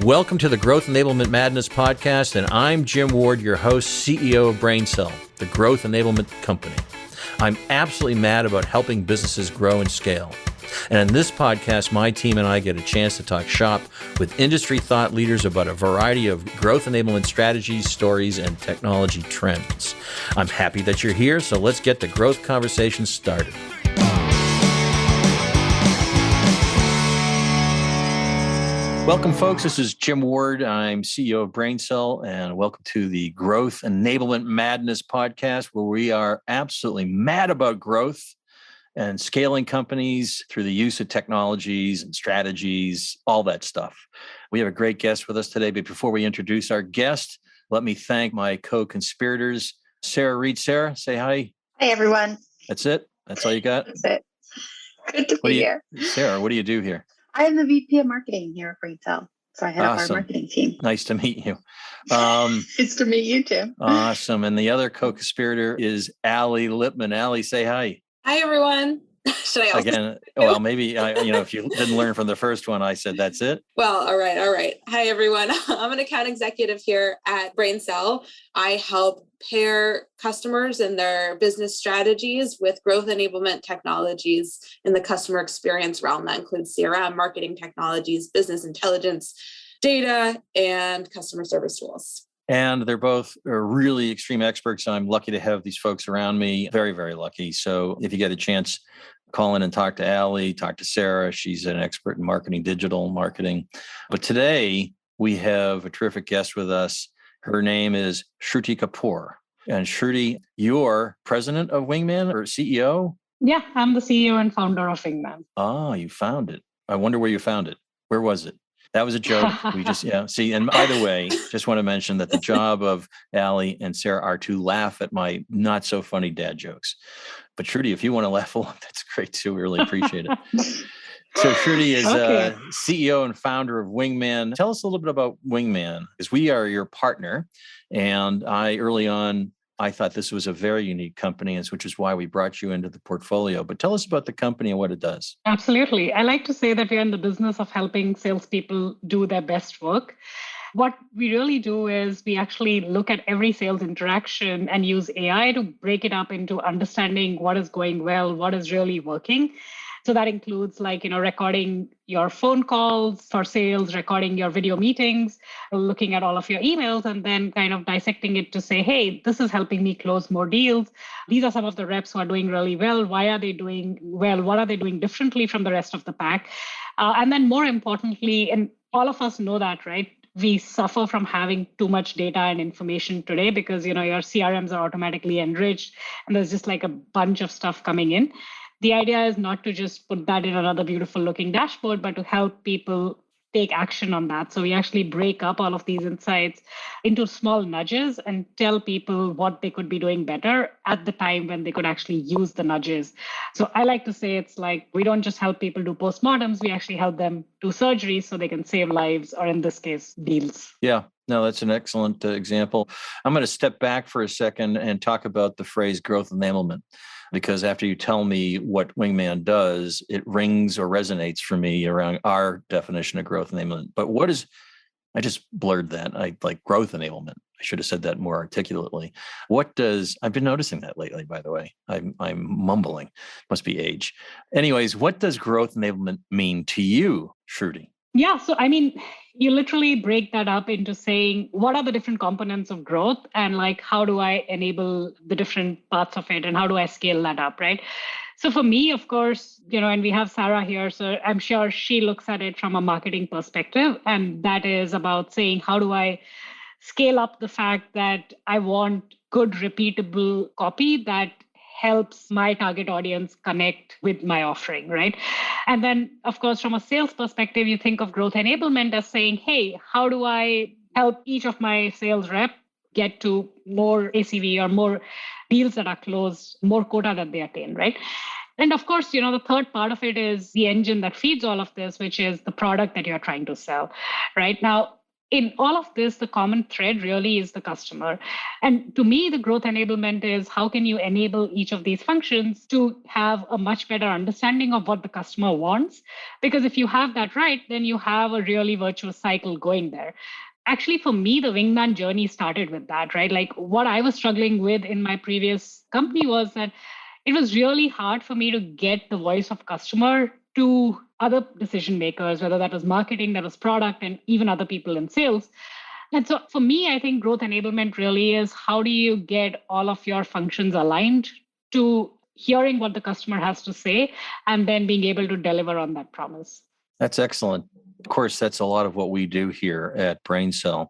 Welcome to the Growth Enablement Madness podcast, and I'm Jim Ward, your host, CEO of BrainCell, the Growth Enablement Company. I'm absolutely mad about helping businesses grow and scale. And in this podcast, my team and I get a chance to talk shop with industry thought leaders about a variety of growth enablement strategies, stories, and technology trends. I'm happy that you're here, so let's get the growth conversation started. Welcome, folks. This is Jim Ward. I'm CEO of BrainCell, and welcome to the Growth Enablement Madness podcast, where we are absolutely mad about growth and scaling companies through the use of technologies and strategies, all that stuff. We have a great guest with us today, but before we introduce our guest, let me thank my co-conspirators, Sarah Reed. Sarah, say hi. Hi, everyone. That's it? That's all you got? That's it. Good to be here. Sarah, what do you do here? I'm the VP of Marketing here at BrainCell. So I head up our marketing team. Nice to meet you. Nice to meet you, Jim. Awesome. And the other co-conspirator is Allie Lipman. Allie, say hi. Hi, everyone. Should I also again? Well, maybe if you didn't learn from the first one, I said that's it. Well, all right. Hi, everyone. I'm an account executive here at BrainCell. I help pair customers and their business strategies with growth enablement technologies in the customer experience realm. That includes CRM, marketing technologies, business intelligence, data, and customer service tools. And they're both really extreme experts. I'm lucky to have these folks around me. Very, very lucky. So if you get a chance, call in and talk to Allie, talk to Sarah. She's an expert in marketing, digital marketing. But today we have a terrific guest with us. Her name is Shruti Kapoor. And Shruti, you're president of Wingman or CEO? Yeah, I'm the CEO and founder of Wingman. Oh, you found it. I wonder where you found it. Where was it? That was a joke. See, and by the way, just want to mention that the job of Allie and Sarah are to laugh at my not so funny dad jokes. But Shruti, if you want to laugh along, that's great too. We really appreciate it. So Shruti is CEO and founder of Wingman. Tell us a little bit about Wingman, because we are your partner. And early on, I thought this was a very unique company, which is why we brought you into the portfolio. But tell us about the company and what it does. Absolutely. I like to say that we're in the business of helping salespeople do their best work. What we really do is we actually look at every sales interaction and use AI to break it up into understanding what is going well, what is really working. So that includes recording your phone calls for sales, recording your video meetings, looking at all of your emails, and then kind of dissecting it to say, hey, this is helping me close more deals. These are some of the reps who are doing really well. Why are they doing well? What are they doing differently from the rest of the pack? And then more importantly, and all of us know that, right? We suffer from having too much data and information today because, your CRMs are automatically enriched and there's just like a bunch of stuff coming in. The idea is not to just put that in another beautiful looking dashboard, but to help people take action on that. So we actually break up all of these insights into small nudges and tell people what they could be doing better at the time when they could actually use the nudges. So I like to say it's like we don't just help people do postmortems, we actually help them do surgeries so they can save lives, or in this case, deals. Yeah. No, that's an excellent example. I'm going to step back for a second and talk about the phrase growth enablement, because after you tell me what Wingman does, it rings or resonates for me around our definition of growth enablement. But I just blurred that. I like growth enablement. I should have said that more articulately. I've been noticing that lately, by the way. I'm mumbling. Must be age. Anyways, what does growth enablement mean to you, Shruti? Yeah. So, you literally break that up into saying, what are the different components of growth and how do I enable the different parts of it and how do I scale that up, right? So for me, of course, and we have Sarah here, so I'm sure she looks at it from a marketing perspective. And that is about saying, how do I scale up the fact that I want good, repeatable copy that helps my target audience connect with my offering, right? And then, of course, from a sales perspective, you think of growth enablement as saying, hey, how do I help each of my sales rep get to more ACV or more deals that are closed, more quota that they attain, right? And of course, the third part of it is the engine that feeds all of this, which is the product that you're trying to sell, right? Now, in all of this, the common thread really is the customer. And to me, the growth enablement is how can you enable each of these functions to have a much better understanding of what the customer wants? Because if you have that right, then you have a really virtuous cycle going there. Actually, for me, the Wingman journey started with that, right? Like what I was struggling with in my previous company was that it was really hard for me to get the voice of customer to other decision makers, whether that was marketing, that was product, and even other people in sales. And so for me, I think growth enablement really is how do you get all of your functions aligned to hearing what the customer has to say and then being able to deliver on that promise. That's excellent. Of course, that's a lot of what we do here at BrainCell.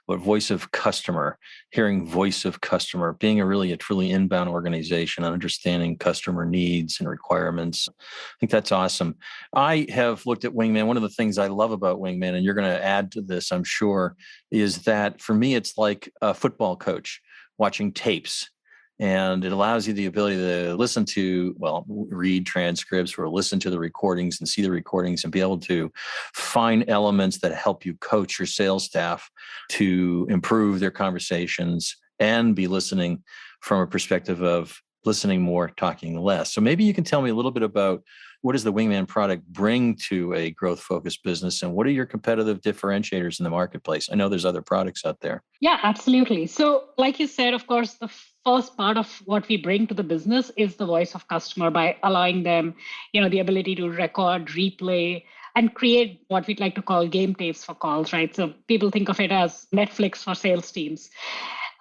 But voice of customer, hearing voice of customer, being a truly inbound organization and understanding customer needs and requirements. I think that's awesome. I have looked at Wingman. One of the things I love about Wingman, and you're going to add to this, I'm sure, is that for me, it's like a football coach watching tapes. And it allows you the ability to listen to, read transcripts or listen to the recordings and see the recordings and be able to find elements that help you coach your sales staff to improve their conversations and be listening from a perspective of listening more, talking less. So maybe you can tell me a little bit about what does the Wingman product bring to a growth-focused business, and what are your competitive differentiators in the marketplace? I know there's other products out there. Yeah, absolutely. So like you said, of course, the first part of what we bring to the business is the voice of customer by allowing them, the ability to record, replay, and create what we'd like to call game tapes for calls, right? So people think of it as Netflix for sales teams.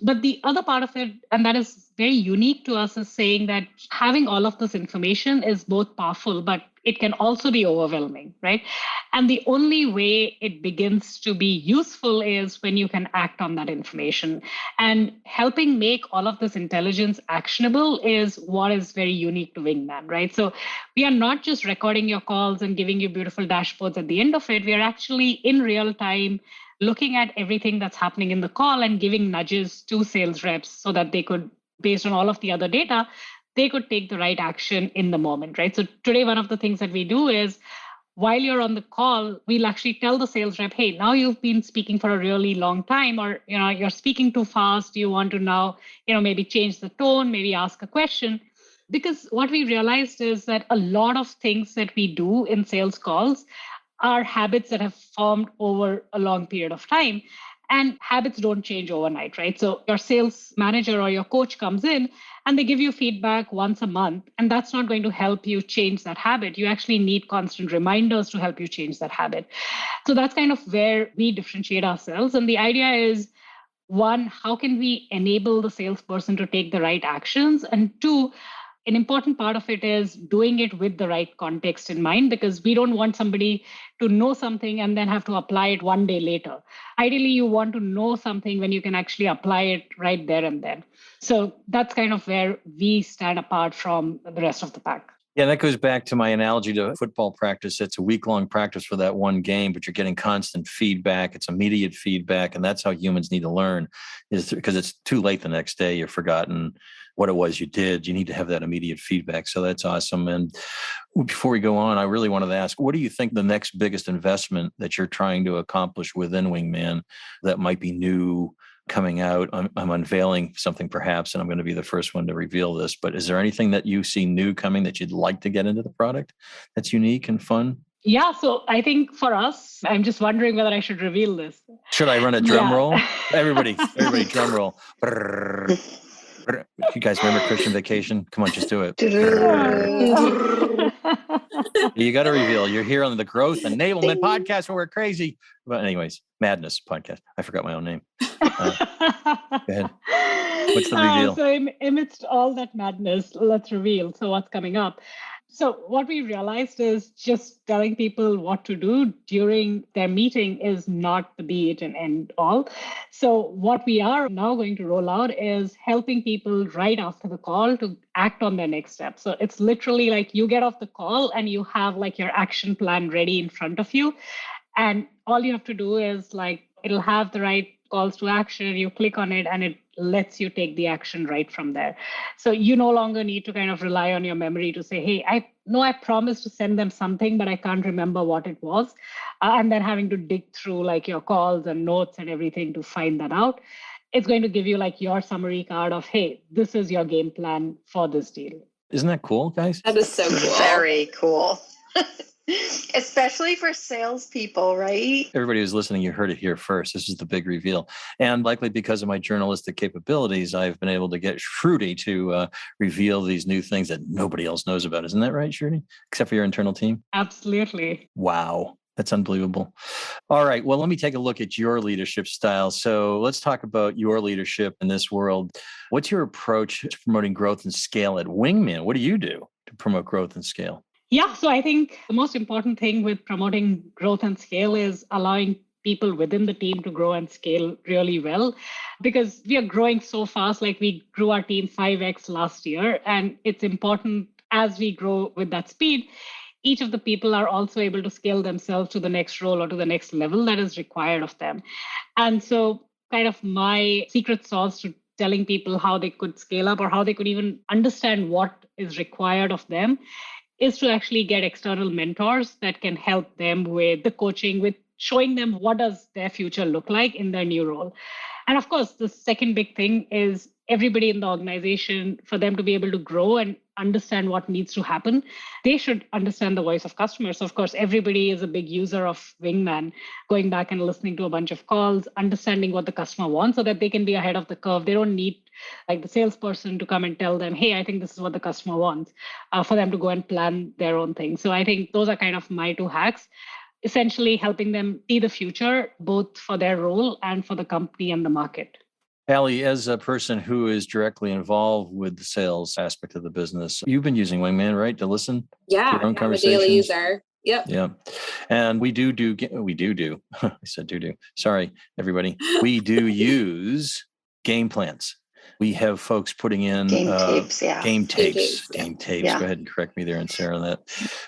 But the other part of it, and that is very unique to us, is saying that having all of this information is both powerful, but it can also be overwhelming, right? And the only way it begins to be useful is when you can act on that information. And helping make all of this intelligence actionable is what is very unique to Wingman, right? So we are not just recording your calls and giving you beautiful dashboards at the end of it. We are actually in real time looking at everything that's happening in the call and giving nudges to sales reps so that they could, based on all of the other data, they could take the right action in the moment, right? So today, one of the things that we do is while you're on the call, we'll actually tell the sales rep, hey, now you've been speaking for a really long time, or you're speaking too fast. Do you want to now, maybe change the tone, maybe ask a question? Because what we realized is that a lot of things that we do in sales calls are habits that have formed over a long period of time. And habits don't change overnight, right? So your sales manager or your coach comes in and they give you feedback once a month, and that's not going to help you change that habit. You actually need constant reminders to help you change that habit. So that's kind of where we differentiate ourselves. And the idea is, one, how can we enable the salesperson to take the right actions? And two, an important part of it is doing it with the right context in mind, because we don't want somebody to know something and then have to apply it one day later. Ideally, you want to know something when you can actually apply it right there and then. So that's kind of where we stand apart from the rest of the pack. Yeah, that goes back to my analogy to football practice. It's a week-long practice for that one game, but you're getting constant feedback. It's immediate feedback, and that's how humans need to learn, is because it's too late the next day. You've forgotten what it was you did. You need to have that immediate feedback. So that's awesome. And before we go on, I really wanted to ask, what do you think the next biggest investment that you're trying to accomplish within Wingman that might be new coming out? I'm unveiling something perhaps, and I'm going to be the first one to reveal this, but is there anything that you see new coming that you'd like to get into the product that's unique and fun? Yeah, so I think for us, I'm just wondering whether I should reveal this. Should I run a drum roll? Everybody, drum roll. You guys remember Christian Vacation? Come on, just do it. You got to reveal. You're here on the Growth Enablement Podcast where we're crazy. But anyways, Madness Podcast. I forgot my own name. Go ahead. What's the reveal? So amidst all that madness, let's reveal. So what's coming up? So what we realized is just telling people what to do during their meeting is not the be it and end all. So what we are now going to roll out is helping people right after the call to act on their next step. So it's literally like you get off the call and you have like your action plan ready in front of you. And all you have to do is like, it'll have the right calls to action. You click on it and it lets you take the action right from there. So you no longer need to kind of rely on your memory to say, hey, I know I promised to send them something, but I can't remember what it was. And then having to dig through like your calls and notes and everything to find that out. It's going to give you like your summary card of, hey, this is your game plan for this deal. Isn't that cool, guys? That is so cool. Very cool. Especially for salespeople, right? Everybody who's listening, you heard it here first. This is the big reveal. And likely because of my journalistic capabilities, I've been able to get Shruti to reveal these new things that nobody else knows about. Isn't that right, Shruti? Except for your internal team? Absolutely. Wow. That's unbelievable. All right. Well, let me take a look at your leadership style. So let's talk about your leadership in this world. What's your approach to promoting growth and scale at Wingman? What do you do to promote growth and scale? Yeah, so I think the most important thing with promoting growth and scale is allowing people within the team to grow and scale really well, because we are growing so fast. Like we grew our team 5x last year, and it's important as we grow with that speed, each of the people are also able to scale themselves to the next role or to the next level that is required of them. And so kind of my secret sauce to telling people how they could scale up or how they could even understand what is required of them is to actually get external mentors that can help them with the coaching, with showing them what does their future look like in their new role. And of course, the second big thing is everybody in the organization, for them to be able to grow and understand what needs to happen, they should understand the voice of customers. So of course, everybody is a big user of Wingman, going back and listening to a bunch of calls, understanding what the customer wants so that they can be ahead of the curve. They don't need like the salesperson to come and tell them, hey, I think this is what the customer wants, for them to go and plan their own thing. So I think those are kind of my two hacks, essentially helping them see the future, both for their role and for the company and the market. Allie, as a person who is directly involved with the sales aspect of the business, you've been using Wingman, right, to listen to Yeah, your own I'm a conversations? daily user. Yep. Yeah. And we do. I said do. Sorry, everybody. We do use game plans. We have folks putting in Game tapes, yeah. Game tapes. Yeah. Go ahead and correct me there, and Sarah, that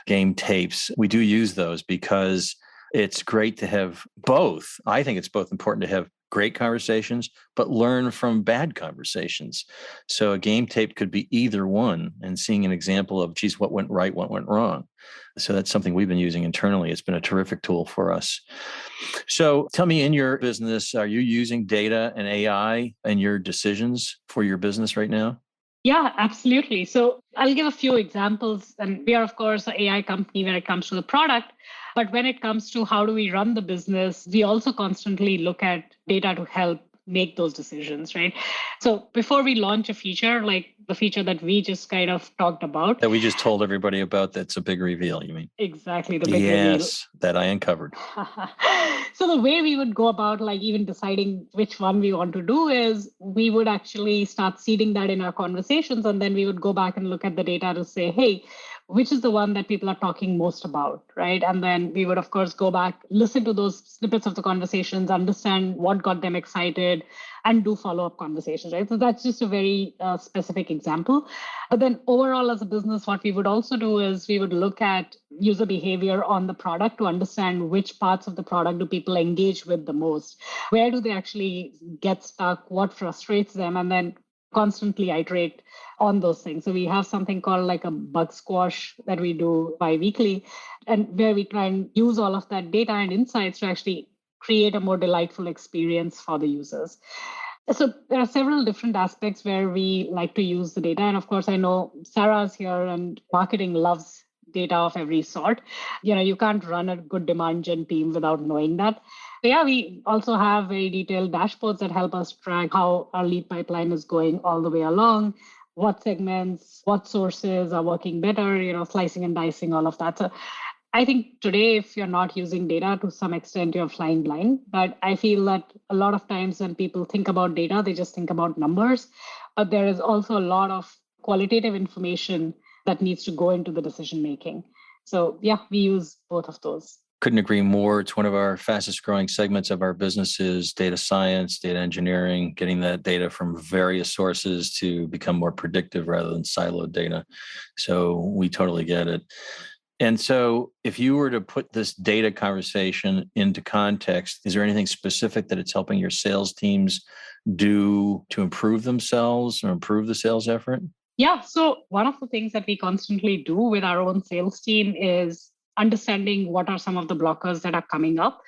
game tapes. We do use those because it's great to have both. I think it's both important to have great conversations, but learn from bad conversations. So a game tape could be either one, and seeing an example of, geez, what went right, what went wrong. So that's something we've been using internally. It's been a terrific tool for us. So tell me, in your business, are you using data and AI in your decisions for your business right now? Yeah, absolutely. So I'll give a few examples. And we are, of course, an AI company when it comes to the product. But when it comes to how do we run the business, we also constantly look at data to help make those decisions, right? So before we launch a feature, like the feature that we just kind of talked about. That we just told everybody about, that's a big reveal, you mean? Exactly, the big reveal. Yes, that I uncovered. So the way we would go about like even deciding which one we want to do is we would actually start seeding that in our conversations, and then we would go back and look at the data to say, hey, which is the one that people are talking most about, right? And then we would, of course, go back, listen to those snippets of the conversations, understand what got them excited, and do follow-up conversations, right? So that's just a very specific example. But then overall as a business, what we would also do is we would look at user behavior on the product to understand which parts of the product do people engage with the most. Where do they actually get stuck? What frustrates them? And then constantly iterate on those things. So we have something called like a bug squash that we do bi-weekly, and where we try and use all of that data and insights to actually create a more delightful experience for the users. So there are several different aspects where we like to use the data. And of course, I know Sarah's here and marketing loves data of every sort. You can't run a good demand gen team without knowing that. So yeah, we also have very detailed dashboards that help us track how our lead pipeline is going all the way along, what segments, what sources are working better, slicing and dicing, all of that. So I think today, if you're not using data, to some extent, you're flying blind. But I feel that a lot of times when people think about data, they just think about numbers. But there is also a lot of qualitative information that needs to go into the decision making. So yeah, we use both of those. Couldn't agree more. It's one of our fastest growing segments of our business is data science, data engineering, getting that data from various sources to become more predictive rather than siloed data. So we totally get it. And so if you were to put this data conversation into context, is there anything specific that it's helping your sales teams do to improve themselves or improve the sales effort? Yeah. So one of the things that we constantly do with our own sales team is understanding what are some of the blockers that are coming up,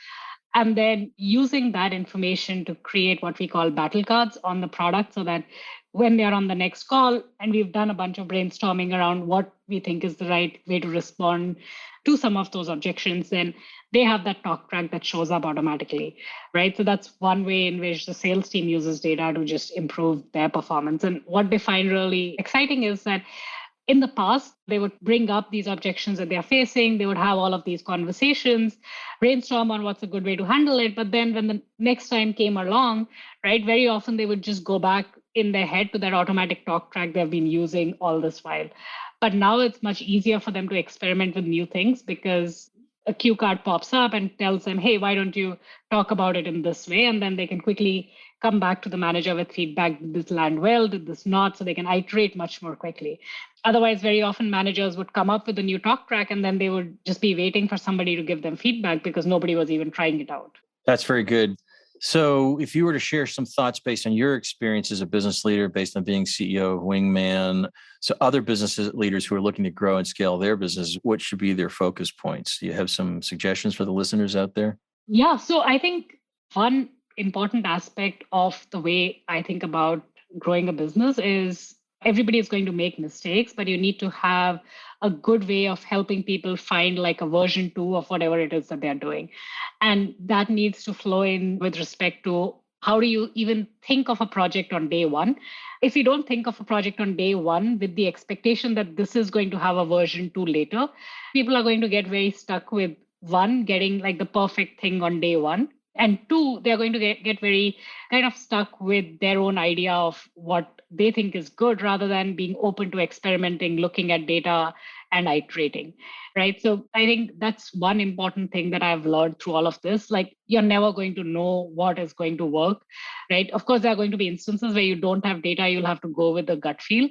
and then using that information to create what we call battle cards on the product so that when they're on the next call and we've done a bunch of brainstorming around what we think is the right way to respond to some of those objections, then they have that talk track that shows up automatically, right? So that's one way in which the sales team uses data to just improve their performance. And what they find really exciting is that in the past, they would bring up these objections that they're facing. They would have all of these conversations, brainstorm on what's a good way to handle it. But then when the next time came along, right, very often they would just go back in their head to that automatic talk track they've been using all this while. But now it's much easier for them to experiment with new things because a cue card pops up and tells them, hey, why don't you talk about it in this way? And then they can quickly come back to the manager with feedback. Did this land well? Did this not? So they can iterate much more quickly. Otherwise, very often managers would come up with a new talk track and then they would just be waiting for somebody to give them feedback because nobody was even trying it out. That's very good. So if you were to share some thoughts based on your experience as a business leader, based on being CEO of Wingman, so other business leaders who are looking to grow and scale their business, what should be their focus points? Do you have some suggestions for the listeners out there? Yeah, so I think one important aspect of the way I think about growing a business is everybody is going to make mistakes, but you need to have a good way of helping people find like a version 2 of whatever it is that they're doing. And that needs to flow in with respect to how do you even think of a project on day one. If you don't think of a project on day one with the expectation that this is going to have a version 2 later, people are going to get very stuck with one, getting like the perfect thing on day one. And two, they're going to get very kind of stuck with their own idea of what they think is good rather than being open to experimenting, looking at data and iterating, right? So I think that's one important thing that I've learned through all of this. Like you're never going to know what is going to work, right? Of course, there are going to be instances where you don't have data, you'll have to go with the gut feel.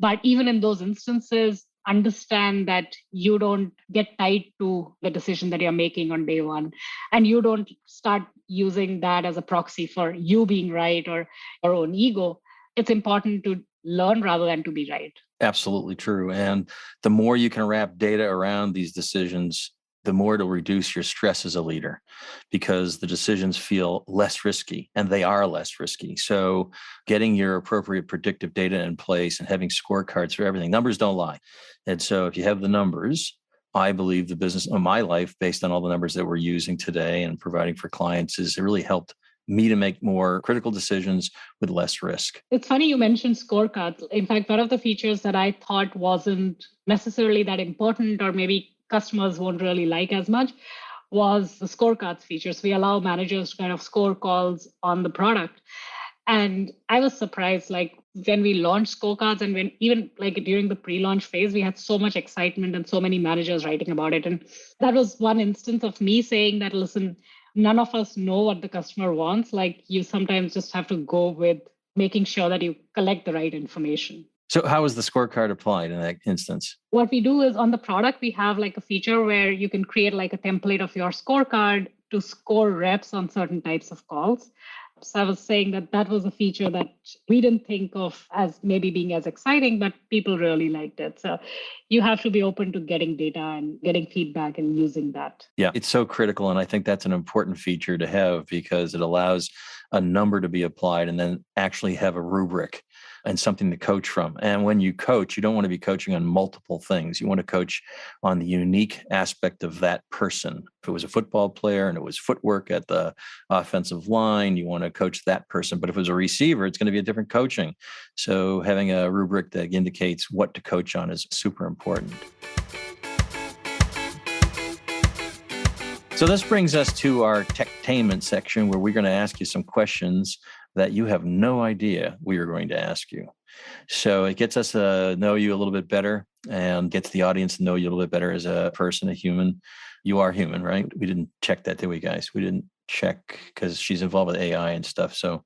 But even in those instances, understand that you don't get tied to the decision that you're making on day one. And you don't start using that as a proxy for you being right or your own ego. It's important to learn rather than to be right. Absolutely true. And the more you can wrap data around these decisions, the more it'll reduce your stress as a leader because the decisions feel less risky and they are less risky. So getting your appropriate predictive data in place and having scorecards for everything, numbers don't lie. And so if you have the numbers, I believe the business of my life, based on all the numbers that we're using today and providing for clients, is it really helped me to make more critical decisions with less risk. It's funny you mentioned scorecards. In fact, one of the features that I thought wasn't necessarily that important or maybe customers won't really like as much was the scorecards features. We allow managers to kind of score calls on the product. And I was surprised, like when we launched scorecards and when even like during the pre-launch phase, we had so much excitement and so many managers writing about it. And that was one instance of me saying that, listen, none of us know what the customer wants. Like you sometimes just have to go with making sure that you collect the right information. So how is the scorecard applied in that instance? What we do is on the product, we have like a feature where you can create like a template of your scorecard to score reps on certain types of calls. So I was saying that was a feature that we didn't think of as maybe being as exciting, but people really liked it. So you have to be open to getting data and getting feedback and using that. Yeah, it's so critical. And I think that's an important feature to have because it allows a number to be applied and then actually have a rubric and something to coach from. And when you coach, you don't want to be coaching on multiple things. You want to coach on the unique aspect of that person. If it was a football player and it was footwork at the offensive line, you want to coach that person. But if it was a receiver, it's going to be a different coaching. So having a rubric that indicates what to coach on is super important. So this brings us to our techtainment section where we're going to ask you some questions that you have no idea we are going to ask you. So it gets us to know you a little bit better and gets the audience to know you a little bit better as a person, a human. You are human, right? We didn't check that, did we, guys? We didn't check because she's involved with AI and stuff. So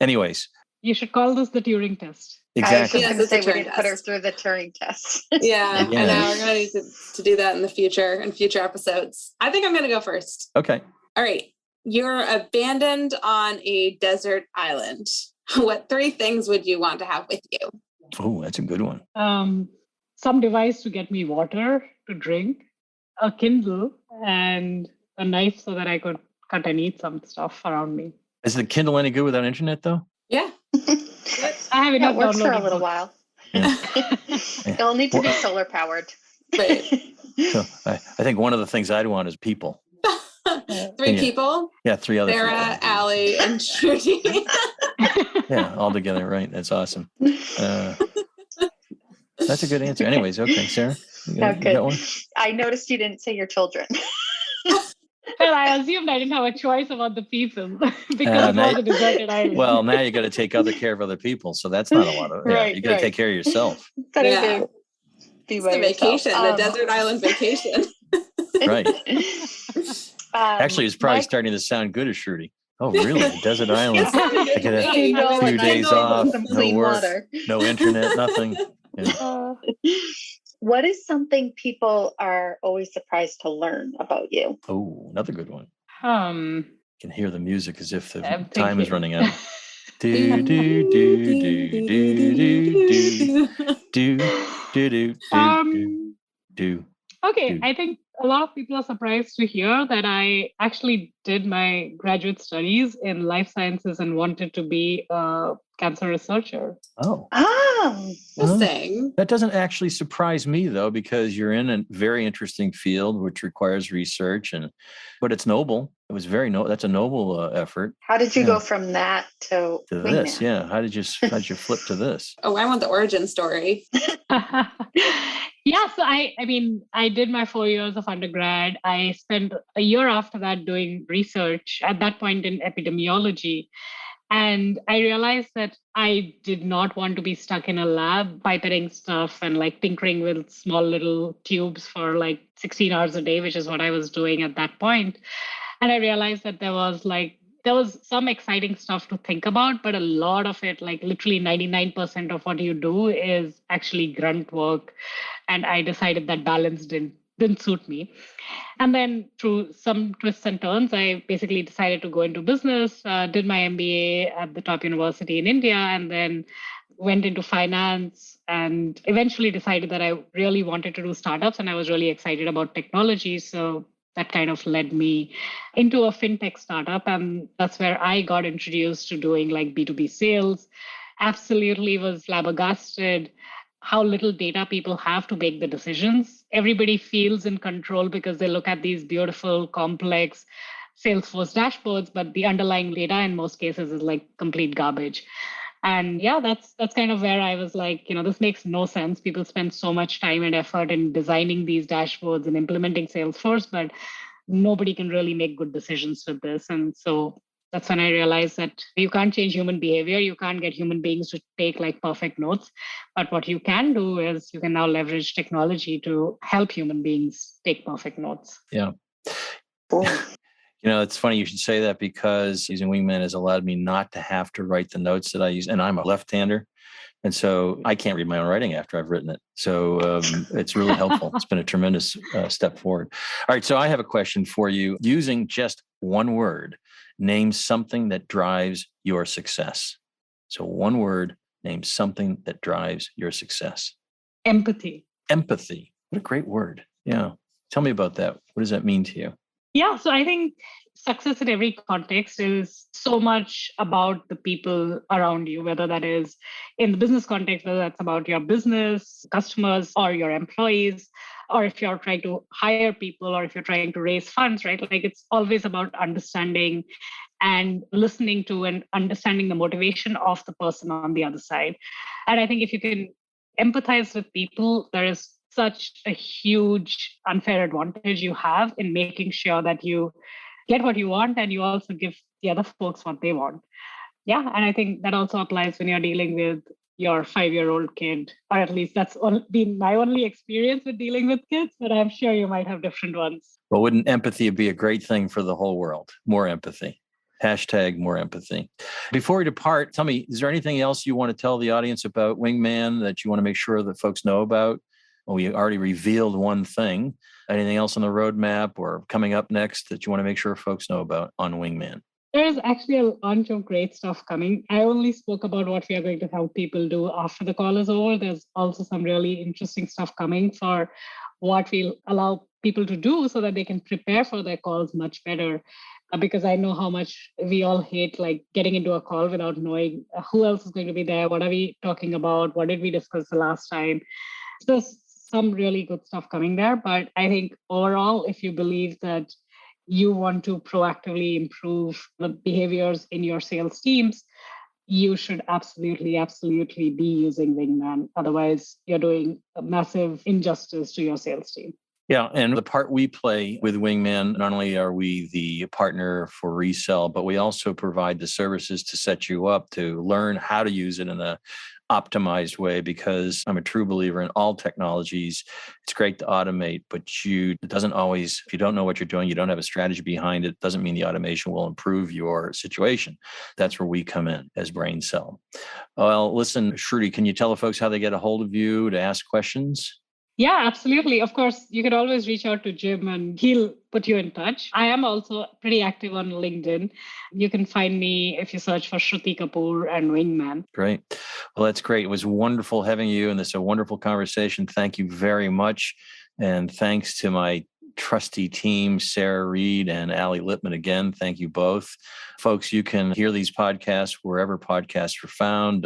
anyways. You should call this the Turing test. Exactly. I Yes, was just it's a going to say we Turing didn't put her test. through the Turing test. Yeah, I Yeah. know. We're going to need to do that in the future, in future episodes. I think I'm going to go first. Okay. All right. You're abandoned on a desert island. What 3 things would you want to have with you? Oh, that's a good one. Some device to get me water to drink, a Kindle, and a knife so that I could cut and eat some stuff around me. Is the Kindle any good without internet, though? Yeah. I have It enough works for a downloaded little books. while. Yeah. It'll need to be solar powered. Right. So I think one of the things I'd want is people. 3 people. Yeah, 3 other Sarah, people. Allie, and Shruti. Yeah, all together, right? That's awesome. That's a good answer. Anyways, okay, Sarah, you got one? I noticed you didn't say your children. Well, I assumed I didn't have a choice about the people because it was a deserted island. Well, now you got to take care of other people, so that's not a lot of. Right, you got to right. take care of yourself, Better Yeah. be It's by the vacation, yourself. the desert island vacation. right? Actually, it's probably starting to sound good as Shruti. Oh, really? A desert island? It sounded good I get to a me. Kindle few and days Kindle off, with some no clean work, water. no internet, nothing. Yeah. What is something people are always surprised to learn about you? Oh, another good one. Um, You can hear the music as if the I'm time is thinking. running out. Do do do do do do do do do do. Okay, do. I think a lot of people are surprised to hear that I actually did my graduate studies in life sciences and wanted to be a cancer researcher. Oh. Interesting. That doesn't actually surprise me, though, because you're in a very interesting field which requires research, but it's noble. It was very that's a noble effort. How did you go from that to this? Wingman? Yeah, how did you flip to this? Oh, I want the origin story. Yeah, so I did my 4 years of undergrad. I spent a year after that doing research at that point in epidemiology. And I realized that I did not want to be stuck in a lab pipetting stuff and like tinkering with small little tubes for like 16 hours a day, which is what I was doing at that point. And I realized that there was some exciting stuff to think about, but a lot of it, like literally 99% of what you do is actually grunt work. And I decided that balance didn't suit me. And then through some twists and turns, I basically decided to go into business, did my MBA at the top university in India, and then went into finance and eventually decided that I really wanted to do startups and I was really excited about technology. So that kind of led me into a fintech startup. And that's where I got introduced to doing like B2B sales. Absolutely was flabbergasted how little data people have to make the decisions. Everybody feels in control because they look at these beautiful, complex Salesforce dashboards, but the underlying data in most cases is like complete garbage. And yeah, that's kind of where I was like, this makes no sense. People spend so much time and effort in designing these dashboards and implementing Salesforce, but nobody can really make good decisions with this. And so that's when I realized that you can't change human behavior. You can't get human beings to take like perfect notes. But what you can do is you can now leverage technology to help human beings take perfect notes. Yeah. It's funny you should say that because using Wingman has allowed me not to have to write the notes that I use. And I'm a left-hander. And so I can't read my own writing after I've written it. So it's really helpful. It's been a tremendous step forward. All right. So I have a question for you. Using just one word, name something that drives your success. So one word, name something that drives your success. Empathy. Empathy. What a great word. Yeah. Tell me about that. What does that mean to you? Yeah, so I think success in every context is so much about the people around you, whether that is in the business context, whether that's about your business, customers, or your employees, or if you're trying to hire people, or if you're trying to raise funds, right? Like it's always about understanding and listening to and understanding the motivation of the person on the other side. And I think if you can empathize with people, there is such a huge unfair advantage you have in making sure that you get what you want and you also give the other folks what they want. Yeah, and I think that also applies when you're dealing with your 5-year-old kid, or at least that's been my only experience with dealing with kids, but I'm sure you might have different ones. Well, wouldn't empathy be a great thing for the whole world? More empathy. Hashtag more empathy. Before we depart, tell me, is there anything else you want to tell the audience about Wingman that you want to make sure that folks know about? Well, we already revealed one thing. Anything else on the roadmap or coming up next that you want to make sure folks know about on Wingman? There's actually a bunch of great stuff coming. I only spoke about what we are going to help people do after the call is over. There's also some really interesting stuff coming for what we'll allow people to do so that they can prepare for their calls much better. Because I know how much we all hate like getting into a call without knowing who else is going to be there. What are we talking about? What did we discuss the last time? So there's some really good stuff coming there. But I think overall, if you believe that you want to proactively improve the behaviors in your sales teams, you should absolutely be using Wingman. Otherwise, you're doing a massive injustice to your sales team. Yeah, and the part we play with Wingman, not only are we the partner for resell, but we also provide the services to set you up to learn how to use it in a optimized way, because I'm a true believer in all technologies. It's great to automate, but it doesn't always, if you don't know what you're doing, you don't have a strategy behind it, doesn't mean the automation will improve your situation. That's where we come in as BrainCell. Well, listen, Shruti, can you tell the folks how they get a hold of you to ask questions? Yeah, absolutely. Of course, you could always reach out to Jim and he'll put you in touch. I am also pretty active on LinkedIn. You can find me if you search for Shruti Kapoor and Wingman. Great. Well, that's great. It was wonderful having you, and this is a wonderful conversation. Thank you very much. And thanks to my trusty team, Sarah Reed and Allie Lippman again. Thank you both. Folks, you can hear these podcasts wherever podcasts are found.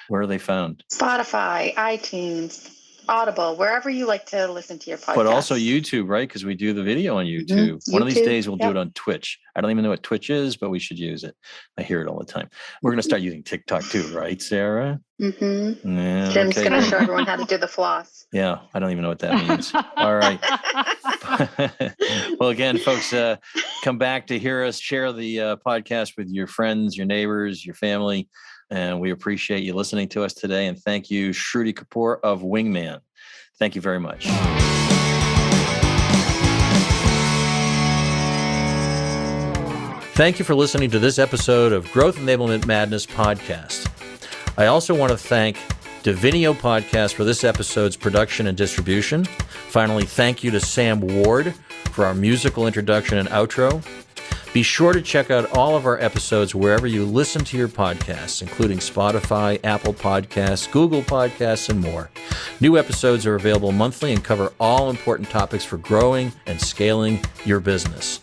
Where are they found? Spotify, iTunes, Audible, wherever you like to listen to your podcast. But also YouTube, right? Because we do the video on YouTube. One of these days we'll do it on Twitch. I don't even know what Twitch is, but we should use it. I hear it all the time. We're going to start using TikTok too, right, Sarah? Mm-hmm. Yeah, Jim's going to show everyone how to do the floss. Yeah, I don't even know what that means. All right. Well, again, folks, come back to hear us share the podcast with your friends, your neighbors, your family. And we appreciate you listening to us today. And thank you, Shruti Kapoor of Wingman. Thank you very much. Thank you for listening to this episode of Growth Enablement Madness podcast. I also want to thank Divinio Podcast for this episode's production and distribution. Finally, thank you to Sam Ward for our musical introduction and outro. Be sure to check out all of our episodes wherever you listen to your podcasts, including Spotify, Apple Podcasts, Google Podcasts, and more. New episodes are available monthly and cover all important topics for growing and scaling your business.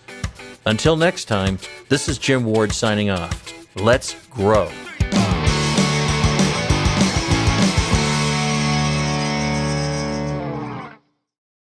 Until next time, this is Jim Ward signing off. Let's grow.